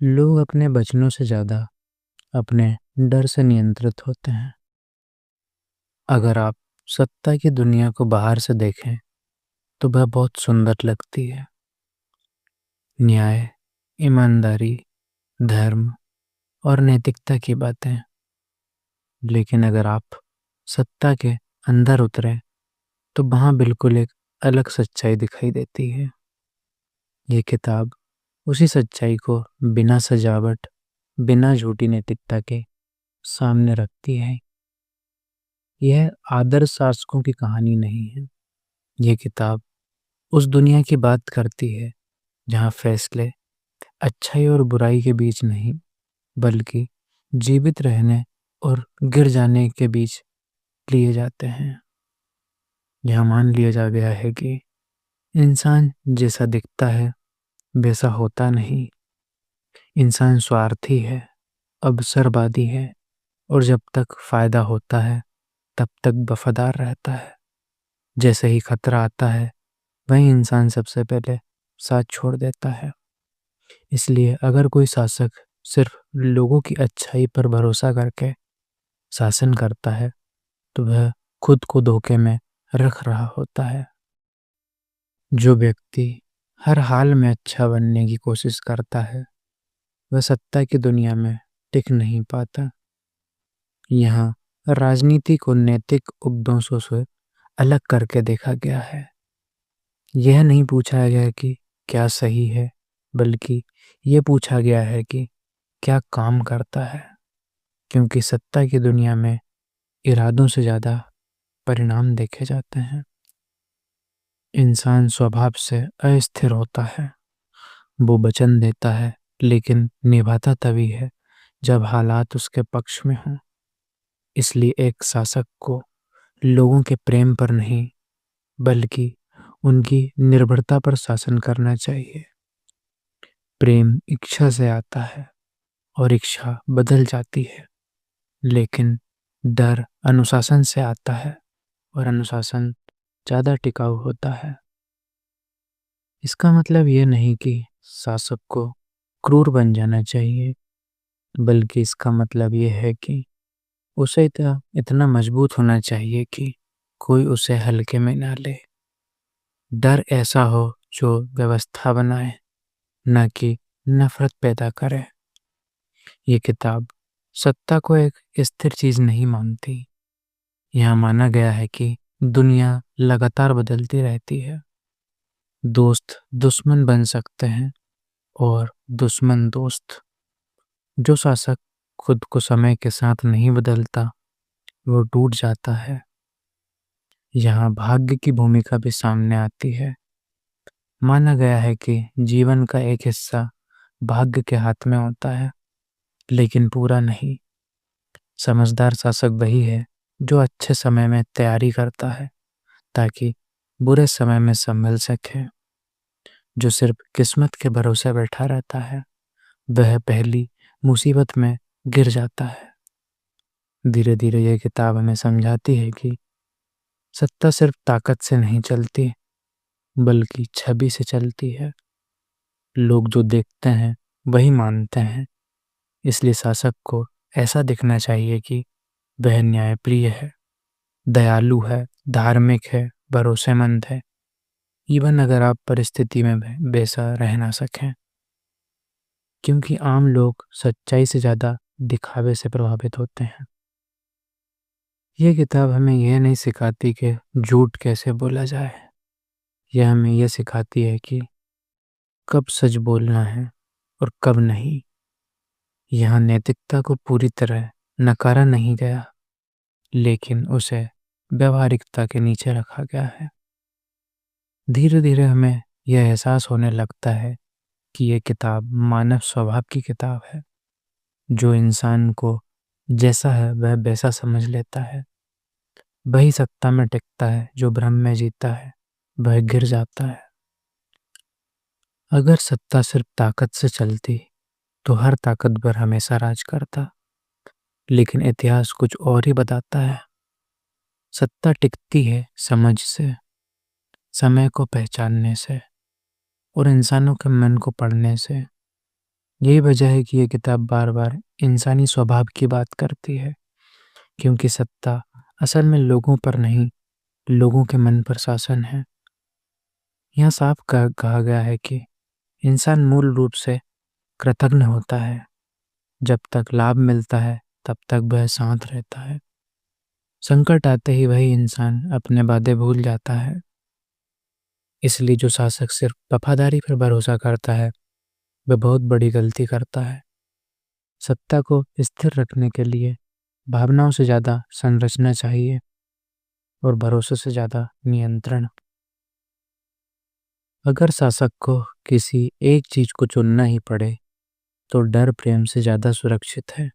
लोग अपने वचनों से ज़्यादा अपने डर से नियंत्रित होते हैं। अगर आप सत्ता की दुनिया को बाहर से देखें तो वह बहुत सुंदर लगती है। न्याय, ईमानदारी, धर्म और नैतिकता की बातें। लेकिन अगर आप सत्ता के अंदर उतरें तो वहाँ बिल्कुल एक अलग सच्चाई दिखाई देती है। ये किताब उसी सच्चाई को बिना सजावट, बिना झूठी नैतिकता के सामने रखती है। यह आदर्श शासकों की कहानी नहीं है। ये किताब उस दुनिया की बात करती है जहाँ फैसले अच्छाई और बुराई के बीच नहीं, बल्कि जीवित रहने और गिर जाने के बीच लिए जाते हैं। यहाँ मान लिया जा गया है कि इंसान जैसा दिखता है वैसा होता नहीं। इंसान स्वार्थी है, अवसरवादी है और जब तक फायदा होता है तब तक वफादार रहता है। जैसे ही खतरा आता है वही इंसान सबसे पहले साथ छोड़ देता है। इसलिए अगर कोई शासक सिर्फ लोगों की अच्छाई पर भरोसा करके शासन करता है तो वह खुद को धोखे में रख रहा होता है। जो व्यक्ति हर हाल में अच्छा बनने की कोशिश करता है वह सत्ता की दुनिया में टिक नहीं पाता। यहाँ राजनीति को नैतिक उपदेशों से अलग करके देखा गया है। यह नहीं पूछा गया कि क्या सही है, बल्कि यह पूछा गया है कि क्या काम करता है। क्योंकि सत्ता की दुनिया में इरादों से ज़्यादा परिणाम देखे जाते हैं। इंसान स्वभाव से अस्थिर होता है। वो वचन देता है लेकिन निभाता तभी है जब हालात उसके पक्ष में हों। इसलिए एक शासक को लोगों के प्रेम पर नहीं, बल्कि उनकी निर्भरता पर शासन करना चाहिए। प्रेम इच्छा से आता है और इच्छा बदल जाती है, लेकिन डर अनुशासन से आता है और अनुशासन ज़्यादा टिकाऊ होता है। इसका मतलब ये नहीं कि शासक को क्रूर बन जाना चाहिए, बल्कि इसका मतलब ये है कि उसे इतना मजबूत होना चाहिए कि कोई उसे हल्के में ना ले। डर ऐसा हो जो व्यवस्था बनाए, न कि नफरत पैदा करे। ये किताब सत्ता को एक स्थिर चीज नहीं मानती। यहाँ माना गया है कि दुनिया लगातार बदलती रहती है। दोस्त दुश्मन बन सकते हैं और दुश्मन दोस्त। जो शासक खुद को समय के साथ नहीं बदलता वो टूट जाता है। यहाँ भाग्य की भूमिका भी सामने आती है। माना गया है कि जीवन का एक हिस्सा भाग्य के हाथ में होता है, लेकिन पूरा नहीं। समझदार शासक वही है जो अच्छे समय में तैयारी करता है ताकि बुरे समय में संभल सके। जो सिर्फ किस्मत के भरोसे बैठा रहता है वह पहली मुसीबत में गिर जाता है। धीरे धीरे यह किताब हमें समझाती है कि सत्ता सिर्फ ताकत से नहीं चलती, बल्कि छवि से चलती है। लोग जो देखते हैं वही मानते हैं। इसलिए शासक को ऐसा दिखना चाहिए कि वह न्यायप्रिय है, दयालु है, धार्मिक है, भरोसेमंद है, इवन अगर आप परिस्थिति में वैसा रह ना सकें। क्योंकि आम लोग सच्चाई से ज़्यादा दिखावे से प्रभावित होते हैं। यह किताब हमें यह नहीं सिखाती कि झूठ कैसे बोला जाए। यह हमें यह सिखाती है कि कब सच बोलना है और कब नहीं। यहाँ नैतिकता को पूरी तरह नकारा नहीं गया, लेकिन उसे व्यवहारिकता के नीचे रखा गया है। धीरे धीरे हमें यह एहसास होने लगता है कि यह किताब मानव स्वभाव की किताब है। जो इंसान को जैसा है वह वैसा समझ लेता है वही सत्ता में टिकता है। जो भ्रम में जीता है वह गिर जाता है। अगर सत्ता सिर्फ ताकत से चलती तो हर ताकतवर हमेशा राज करता, लेकिन इतिहास कुछ और ही बताता है। सत्ता टिकती है समझ से, समय को पहचानने से और इंसानों के मन को पढ़ने से। यही वजह है कि ये किताब बार बार इंसानी स्वभाव की बात करती है, क्योंकि सत्ता असल में लोगों पर नहीं, लोगों के मन पर शासन है। यहाँ साफ कहा गया है कि इंसान मूल रूप से कृतघ्न होता है। जब तक लाभ मिलता है तब तक वह शांत रहता है। संकट आते ही वही इंसान अपने वादे भूल जाता है। इसलिए जो शासक सिर्फ वफादारी पर भरोसा करता है वह बहुत बड़ी गलती करता है। सत्ता को स्थिर रखने के लिए भावनाओं से ज़्यादा संरचना चाहिए और भरोसे से ज़्यादा नियंत्रण। अगर शासक को किसी एक चीज को चुनना ही पड़े तो डर प्रेम से ज़्यादा सुरक्षित है,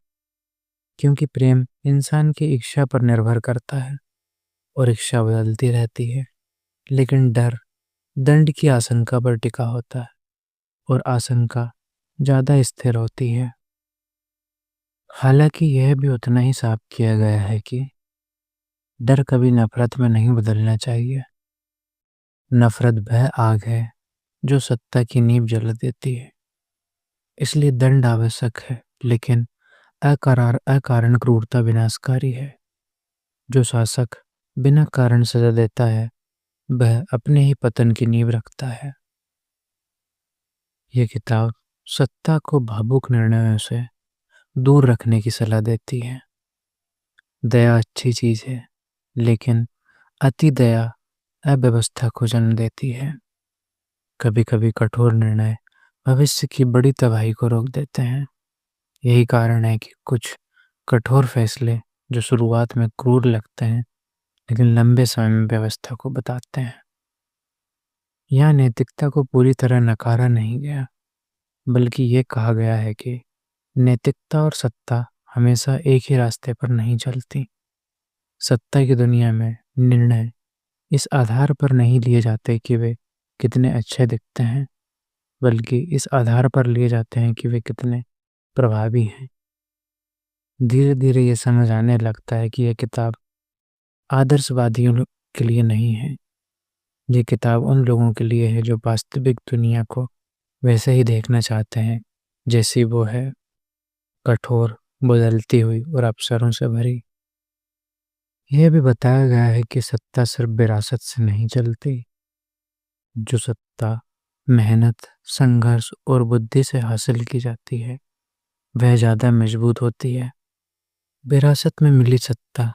क्योंकि प्रेम इंसान की इच्छा पर निर्भर करता है और इच्छा बदलती रहती है। लेकिन डर दंड की आशंका पर टिका होता है और आशंका ज़्यादा स्थिर होती है। हालांकि यह भी उतना ही साफ किया गया है कि डर कभी नफरत में नहीं बदलना चाहिए। नफरत वह आग है जो सत्ता की नींव जला देती है। इसलिए दंड आवश्यक है, लेकिन अकारण क्रूरता विनाशकारी है। जो शासक बिना कारण सजा देता है वह अपने ही पतन की नींव रखता है। यह किताब सत्ता को भावुक निर्णयों से दूर रखने की सलाह देती है। दया अच्छी चीज है, लेकिन अति दया अव्यवस्था को जन्म देती है। कभी कभी कठोर निर्णय भविष्य की बड़ी तबाही को रोक देते हैं। यही कारण है कि कुछ कठोर फैसले जो शुरुआत में क्रूर लगते हैं लेकिन लंबे समय में व्यवस्था को बताते हैं। यहाँ नैतिकता को पूरी तरह नकारा नहीं गया, बल्कि ये कहा गया है कि नैतिकता और सत्ता हमेशा एक ही रास्ते पर नहीं चलती। सत्ता की दुनिया में निर्णय इस आधार पर नहीं लिए जाते कि वे कितने अच्छे दिखते हैं, बल्कि इस आधार पर लिए जाते हैं कि वे कितने प्रभावी हैं। धीरे धीरे ये समझ आने लगता है कि यह किताब आदर्शवादियों के लिए नहीं है। ये किताब उन लोगों के लिए है जो वास्तविक दुनिया को वैसे ही देखना चाहते हैं जैसी वो है, कठोर, बदलती हुई और अवसरों से भरी। यह भी बताया गया है कि सत्ता सिर्फ विरासत से नहीं चलती। जो सत्ता मेहनत, संघर्ष और बुद्धि से हासिल की जाती है वह ज़्यादा मजबूत होती है। विरासत में मिली सत्ता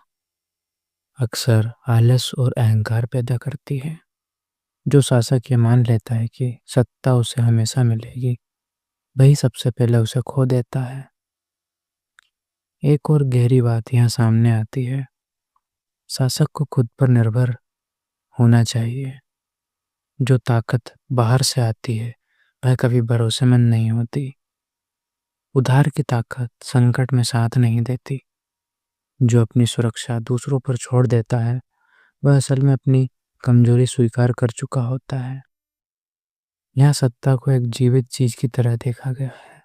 अक्सर आलस और अहंकार पैदा करती है। जो शासक ये मान लेता है कि सत्ता उसे हमेशा मिलेगी, वही सबसे पहले उसे खो देता है। एक और गहरी बात यहाँ सामने आती है। शासक को खुद पर निर्भर होना चाहिए। जो ताकत बाहर से आती है वह कभी भरोसेमंद नहीं होती। उधार की ताकत संकट में साथ नहीं देती। जो अपनी सुरक्षा दूसरों पर छोड़ देता है वह असल में अपनी कमजोरी स्वीकार कर चुका होता है। यहाँ सत्ता को एक जीवित चीज की तरह देखा गया है,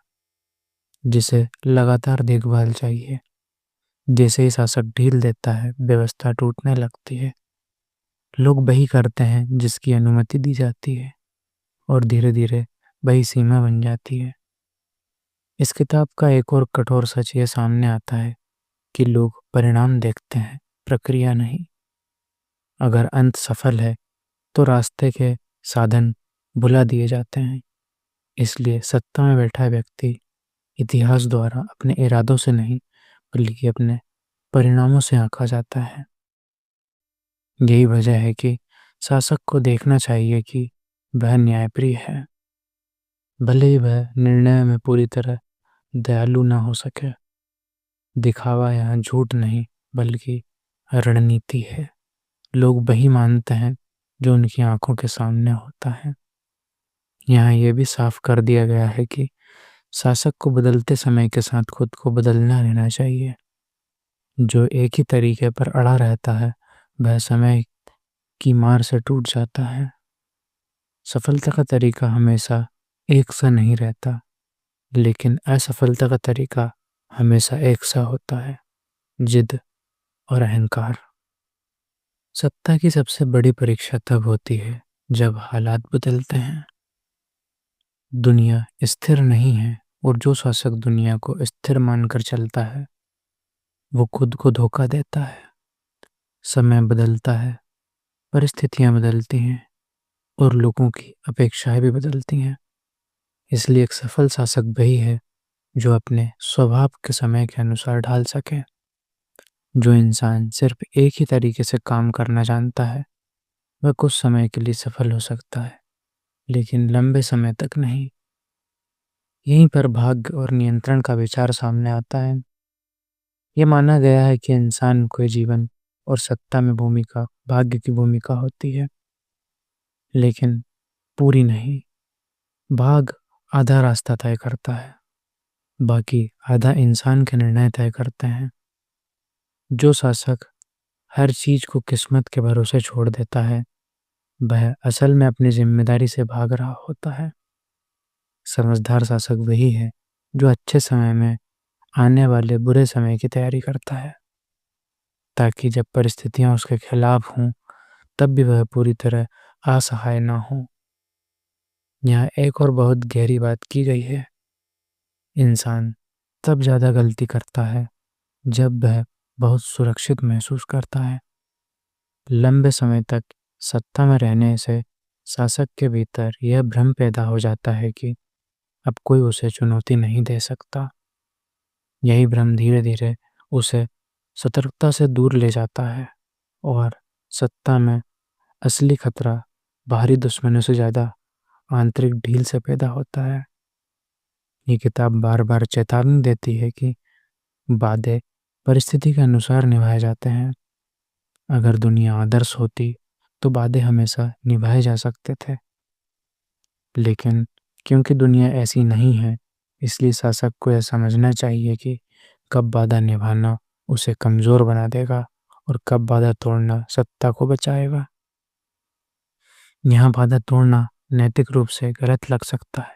जिसे लगातार देखभाल चाहिए। जैसे ही शासक ढील देता है व्यवस्था टूटने लगती है। लोग वही करते हैं जिसकी अनुमति दी जाती है और धीरे धीरे वही सीमा बन जाती है। इस किताब का एक और कठोर सच ये सामने आता है कि लोग परिणाम देखते हैं, प्रक्रिया नहीं। अगर अंत सफल है तो रास्ते के साधन भुला दिए जाते हैं। इसलिए सत्ता में बैठा व्यक्ति इतिहास द्वारा अपने इरादों से नहीं बल्कि अपने परिणामों से आंका जाता है। यही वजह है कि शासक को देखना चाहिए कि वह न्यायप्रिय है, भले ही वह निर्णय में पूरी तरह दयालु ना हो सके। दिखावा यहाँ झूठ नहीं बल्कि रणनीति है। लोग वही मानते हैं जो उनकी आंखों के सामने होता है। यहाँ यह भी साफ कर दिया गया है कि शासक को बदलते समय के साथ खुद को बदलना रहना चाहिए। जो एक ही तरीके पर अड़ा रहता है वह समय की मार से टूट जाता है। सफलता का तरीका हमेशा एक सा नहीं रहता, लेकिन असफलता का तरीका हमेशा एक सा होता है, जिद और अहंकार। सत्ता की सबसे बड़ी परीक्षा तब होती है जब हालात बदलते हैं। दुनिया स्थिर नहीं है, और जो शासक दुनिया को स्थिर मानकर चलता है वो खुद को धोखा देता है। समय बदलता है, परिस्थितियां बदलती हैं और लोगों की अपेक्षाएं भी बदलती हैं। इसलिए एक सफल शासक वही है जो अपने स्वभाव के समय के अनुसार ढाल सके। जो इंसान सिर्फ एक ही तरीके से काम करना जानता है वह कुछ समय के लिए सफल हो सकता है, लेकिन लंबे समय तक नहीं। यहीं पर भाग्य और नियंत्रण का विचार सामने आता है। ये माना गया है कि इंसान को जीवन और सत्ता में भूमिका भाग्य की भूमिका होती है, लेकिन पूरी नहीं। भाग्य आधा रास्ता तय करता है, बाकी आधा इंसान के निर्णय तय करते हैं। जो शासक हर चीज को किस्मत के भरोसे छोड़ देता है वह असल में अपनी जिम्मेदारी से भाग रहा होता है। समझदार शासक वही है जो अच्छे समय में आने वाले बुरे समय की तैयारी करता है, ताकि जब परिस्थितियां उसके खिलाफ हों तब भी वह पूरी तरह असहाय ना हो। यहाँ एक और बहुत गहरी बात की गई है। इंसान तब ज़्यादा गलती करता है जब वह बहुत सुरक्षित महसूस करता है। लंबे समय तक सत्ता में रहने से शासक के भीतर यह भ्रम पैदा हो जाता है कि अब कोई उसे चुनौती नहीं दे सकता। यही भ्रम धीरे धीरे उसे सतर्कता से दूर ले जाता है और सत्ता में असली खतरा बाहरी दुश्मनों से ज़्यादा आंतरिक ढील से पैदा होता है। ये किताब बार बार चेतावनी देती है कि वादे परिस्थिति के अनुसार निभाए जाते हैं। अगर दुनिया आदर्श होती तो वादे हमेशा निभाए जा सकते थे, लेकिन क्योंकि दुनिया ऐसी नहीं है इसलिए शासक को यह समझना चाहिए कि कब वादा निभाना उसे कमज़ोर बना देगा और कब वादा तोड़ना सत्ता को बचाएगा। यहाँ वादा तोड़ना नैतिक रूप से गलत लग सकता है,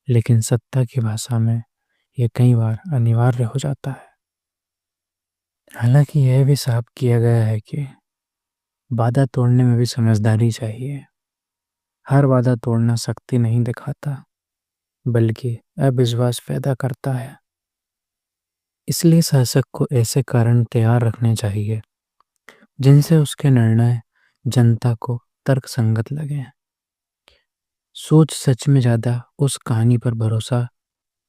लेकिन सत्ता की भाषा में यह कई बार अनिवार्य हो जाता है। हालांकि यह भी साफ किया गया है कि वादा तोड़ने में भी समझदारी चाहिए। हर वादा तोड़ना सख्ती नहीं दिखाता, बल्कि अविश्वास पैदा करता है। इसलिए शासक को ऐसे कारण तैयार रखने चाहिए जिनसे उसके निर्णय जनता को तर्कसंगत लगे। सोच सच में ज़्यादा उस कहानी पर भरोसा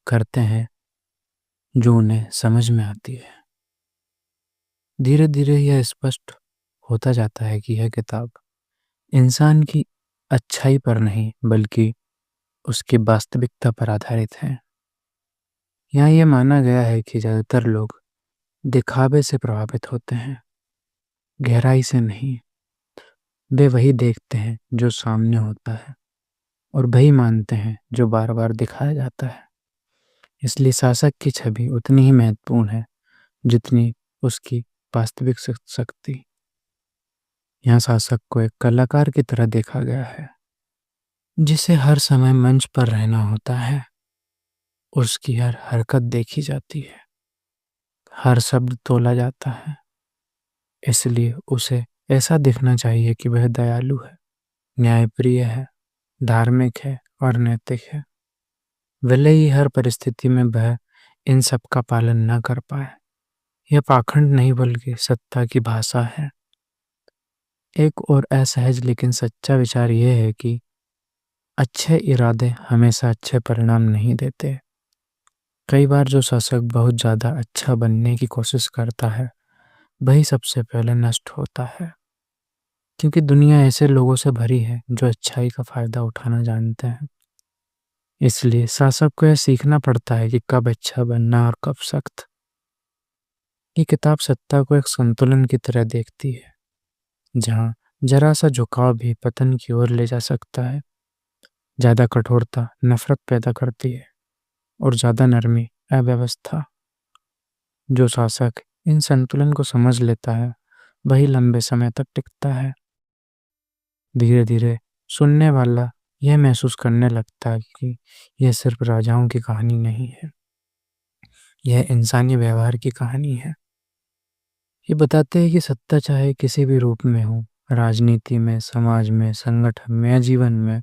करते हैं जो उन्हें समझ में आती है। धीरे धीरे यह स्पष्ट होता जाता है कि यह किताब इंसान की अच्छाई पर नहीं बल्कि उसकी वास्तविकता पर आधारित है। यहाँ यह माना गया है कि ज़्यादातर लोग दिखावे से प्रभावित होते हैं, गहराई से नहीं। वे वही देखते हैं जो सामने होता है और वही मानते हैं जो बार बार दिखाया जाता है। इसलिए शासक की छवि उतनी ही महत्वपूर्ण है जितनी उसकी वास्तविक शक्ति। यहाँ शासक को एक कलाकार की तरह देखा गया है जिसे हर समय मंच पर रहना होता है। उसकी हर हरकत देखी जाती है, हर शब्द तोला जाता है। इसलिए उसे ऐसा दिखना चाहिए कि वह दयालु है, न्यायप्रिय है, धार्मिक है और नैतिक है। भले ही हर परिस्थिति में वह इन सब का पालन न कर पाए। यह पाखंड नहीं बल्कि सत्ता की भाषा है। एक और असहज लेकिन सच्चा विचार यह है कि अच्छे इरादे हमेशा अच्छे परिणाम नहीं देते। कई बार जो शासक बहुत ज़्यादा अच्छा बनने की कोशिश करता है वही सबसे पहले नष्ट होता है, क्योंकि दुनिया ऐसे लोगों से भरी है जो अच्छाई का फायदा उठाना जानते हैं। इसलिए शासक को यह सीखना पड़ता है कि कब अच्छा बनना और कब सख्त। ये किताब सत्ता को एक संतुलन की तरह देखती है, जहाँ जरा सा झुकाव भी पतन की ओर ले जा सकता है। ज़्यादा कठोरता नफरत पैदा करती है और ज़्यादा नरमी अव्यवस्था। जो शासक इन संतुलन को समझ लेता है वही लंबे समय तक टिकता है। धीरे धीरे सुनने वाला यह महसूस करने लगता है कि यह सिर्फ राजाओं की कहानी नहीं है, यह इंसानी व्यवहार की कहानी है। ये बताते हैं कि सत्ता चाहे किसी भी रूप में हो, राजनीति में, समाज में, संगठन में या जीवन में,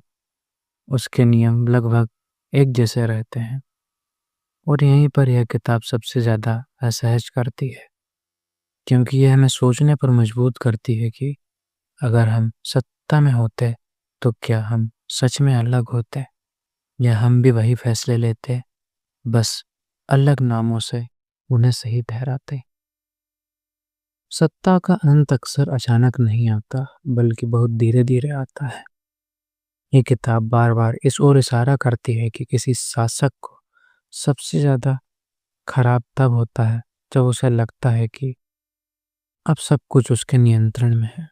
उसके नियम लगभग एक जैसे रहते हैं। और यहीं पर यह किताब सबसे ज़्यादा असहज करती है, क्योंकि यह हमें सोचने पर मजबूर करती है कि अगर हम सत्ता में होते तो क्या हम सच में अलग होते, या हम भी वही फैसले लेते, बस अलग नामों से उन्हें सही ठहराते। सत्ता का अंत अक्सर अचानक नहीं आता, बल्कि बहुत धीरे धीरे आता है। ये किताब बार बार इस ओर इशारा करती है कि किसी शासक को सबसे ज़्यादा खराब तब होता है जब उसे लगता है कि अब सब कुछ उसके नियंत्रण में है।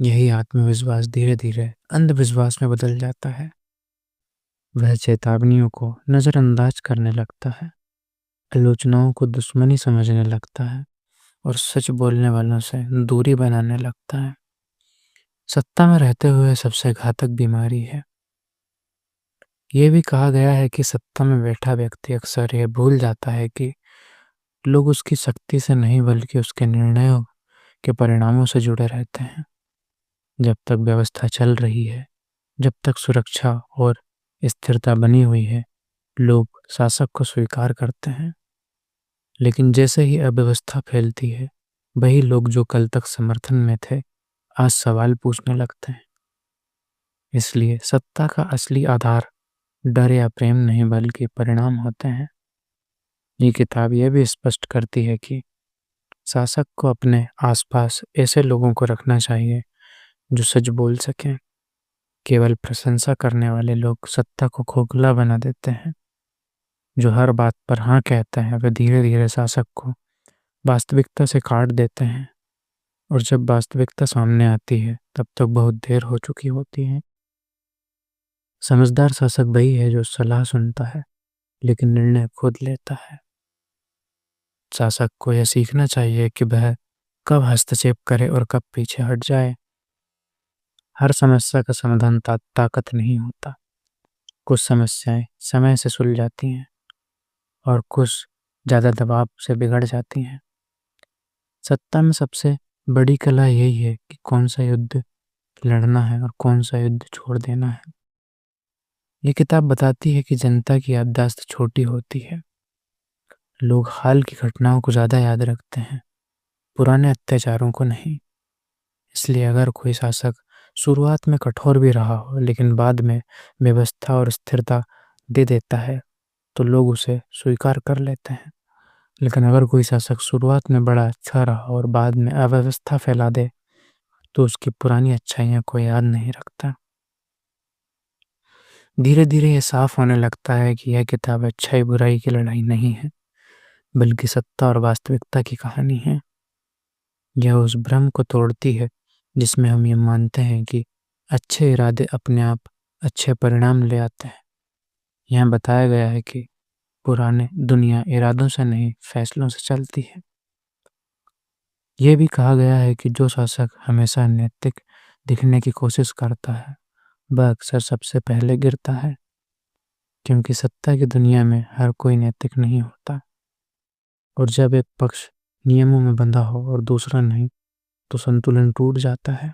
यही आत्मविश्वास धीरे धीरे अंधविश्वास में बदल जाता है। वह चेतावनियों को नज़रअंदाज करने लगता है, आलोचनाओं को दुश्मनी समझने लगता है और सच बोलने वालों से दूरी बनाने लगता है। सत्ता में रहते हुए सबसे घातक बीमारी है। ये भी कहा गया है कि सत्ता में बैठा व्यक्ति अक्सर यह भूल जाता है कि लोग उसकी शक्ति से नहीं बल्कि उसके निर्णयों के परिणामों से जुड़े रहते हैं। जब तक व्यवस्था चल रही है, जब तक सुरक्षा और स्थिरता बनी हुई है, लोग शासक को स्वीकार करते हैं। लेकिन जैसे ही अव्यवस्था फैलती है, वही लोग जो कल तक समर्थन में थे, आज सवाल पूछने लगते हैं। इसलिए सत्ता का असली आधार डर या प्रेम नहीं बल्कि परिणाम होते हैं। ये किताब यह भी स्पष्ट करती है कि शासक को अपने आसपास ऐसे लोगों को रखना चाहिए जो सच बोल सकें। केवल प्रशंसा करने वाले लोग सत्ता को खोखला बना देते हैं। जो हर बात पर हाँ कहते हैं वे धीरे धीरे शासक को वास्तविकता से काट देते हैं, और जब वास्तविकता सामने आती है तब तक बहुत देर हो चुकी होती है। समझदार शासक वही है जो सलाह सुनता है लेकिन निर्णय खुद लेता है। शासक को यह सीखना चाहिए कि वह कब हस्तक्षेप करे और कब पीछे हट जाए। हर समस्या का समाधान ताकत नहीं होता। कुछ समस्याएं समय से सुलझाती हैं और कुछ ज़्यादा दबाव से बिगड़ जाती हैं। सत्ता में सबसे बड़ी कला यही है कि कौन सा युद्ध लड़ना है और कौन सा युद्ध छोड़ देना है। ये किताब बताती है कि जनता की याददाश्त छोटी होती है। लोग हाल की घटनाओं को ज़्यादा याद रखते हैं, पुराने अत्याचारों को नहीं। इसलिए अगर कोई शासक शुरुआत में कठोर भी रहा हो लेकिन बाद में व्यवस्था और स्थिरता दे देता है, तो लोग उसे स्वीकार कर लेते हैं। लेकिन अगर कोई शासक शुरुआत में बड़ा अच्छा रहा और बाद में अव्यवस्था फैला दे, तो उसकी पुरानी अच्छाइयाँ कोई याद नहीं रखता। धीरे धीरे ये साफ होने लगता है कि यह किताब अच्छाई बुराई की लड़ाई नहीं है, बल्कि सत्ता और वास्तविकता की कहानी है। यह उस भ्रम को तोड़ती है जिसमें हम ये मानते हैं कि अच्छे इरादे अपने आप अच्छे परिणाम ले आते हैं। यहाँ बताया गया है कि पुराने दुनिया इरादों से नहीं फैसलों से चलती है। यह भी कहा गया है कि जो शासक हमेशा नैतिक दिखने की कोशिश करता है वह अक्सर सबसे पहले गिरता है, क्योंकि सत्ता की दुनिया में हर कोई नैतिक नहीं होता, और जब एक पक्ष नियमों में बंधा हो और दूसरा नहीं, तो संतुलन टूट जाता है।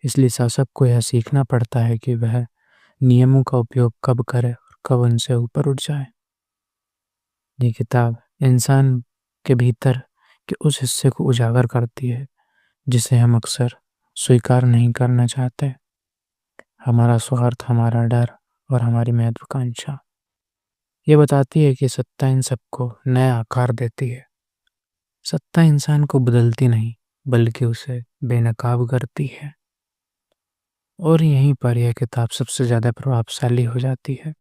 इसलिए शासक को यह सीखना पड़ता है कि वह नियमों का उपयोग कब करे और कब उनसे ऊपर उठ जाए। ये किताब इंसान के भीतर के उस हिस्से को उजागर करती है जिसे हम अक्सर स्वीकार नहीं करना चाहते। हमारा स्वार्थ, हमारा डर और हमारी महत्वाकांक्षा। ये बताती है कि सत्ता इन सबको नया आकार देती है। सत्ता इंसान को बदलती नहीं बल्कि उसे बेनकाब करती है। और यहीं पर यह किताब सबसे ज़्यादा प्रभावशाली हो जाती है,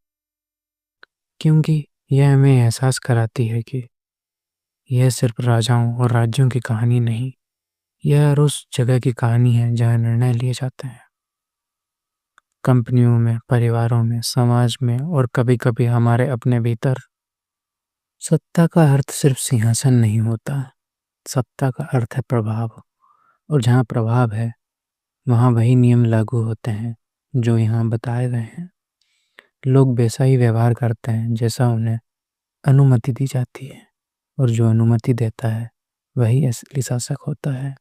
क्योंकि यह हमें एहसास कराती है कि यह सिर्फ राजाओं और राज्यों की कहानी नहीं, यह हर उस जगह की कहानी है जहाँ निर्णय लिए जाते हैं। कंपनियों में, परिवारों में, समाज में और कभी-कभी हमारे अपने भीतर। सत्ता का अर्थ सिर्फ सिंहासन नहीं होता, सत्ता का अर्थ है प्रभाव। और जहाँ प्रभाव है वहाँ वही नियम लागू होते हैं जो यहाँ बताए गए हैं। लोग वैसा ही व्यवहार करते हैं जैसा उन्हें अनुमति दी जाती है, और जो अनुमति देता है वही असली शासक होता है।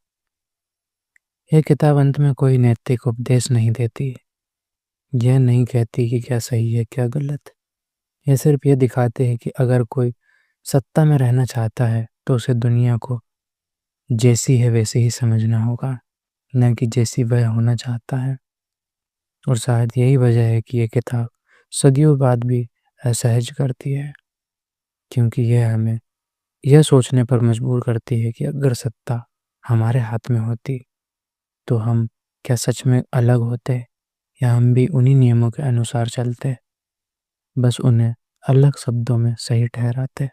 यह किताब अंत में कोई नैतिक उपदेश नहीं देती, यह नहीं कहती कि क्या सही है क्या गलत। ये सिर्फ ये दिखाते हैं कि अगर कोई सत्ता में रहना चाहता है तो उसे दुनिया को जैसी है वैसे ही समझना होगा, न कि जैसी वह होना चाहता है। और शायद यही वजह है कि ये किताब सदियों बाद भी असहज करती है, क्योंकि यह हमें यह सोचने पर मजबूर करती है कि अगर सत्ता हमारे हाथ में होती तो हम क्या सच में अलग होते, या हम भी उन्हीं नियमों के अनुसार चलते, बस उन्हें अलग शब्दों में सही ठहराते।